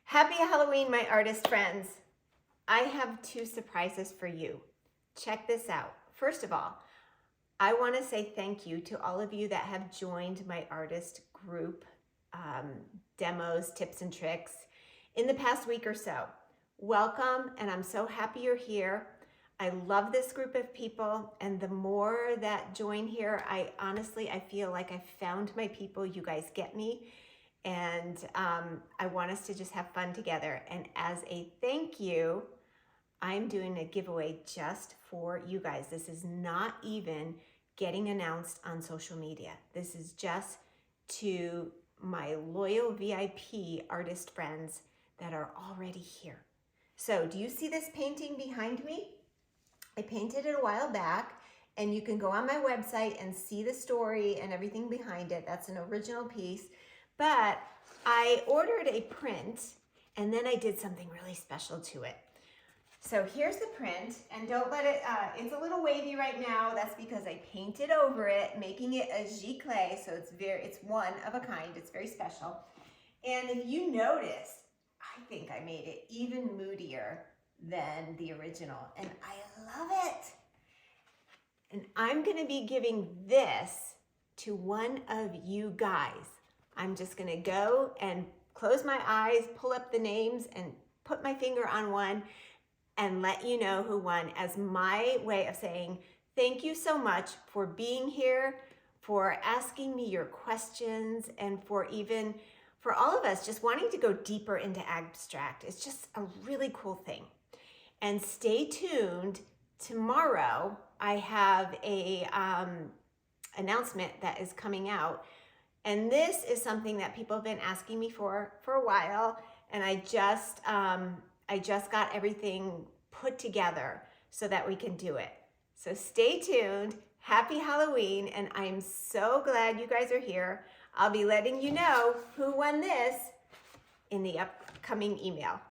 Happy Halloween, my artist friends. I have two surprises for you. Check this out. First of all, I want to say thank you to all of you that have joined my artist group demos, tips, and tricks in the past week or so. Welcome, and I'm so happy you're here. I love this group of people, and the more that join here, I feel like I found my people. You guys get me, and I want us to just have fun together. And as a thank you, I'm doing a giveaway just for you guys. This is not even getting announced on social media. This is just to my loyal VIP artist friends that are already here. So do you see this painting behind me? I painted it a while back, and you can go on my website and see the story and everything behind it. That's an original piece. But I ordered a print, and then I did something really special to it. So here's the print, and don't let it, it's a little wavy right now. That's because I painted over it, making it a Giclée, so it's one of a kind. It's very special. And if you notice, I think I made it even moodier than the original, and I love it. And I'm gonna be giving this to one of you guys. I'm just gonna go and close my eyes, pull up the names, and put my finger on one and let you know who won, as my way of saying thank you so much for being here, for asking me your questions, and for all of us just wanting to go deeper into abstract. It's just a really cool thing. And stay tuned. Tomorrow I have a announcement that is coming out, and this is something that people have been asking me for a while, and I just got everything put together so that we can do it. So stay tuned. Happy Halloween, and I'm so glad you guys are here. I'll be letting you know who won this in the upcoming email.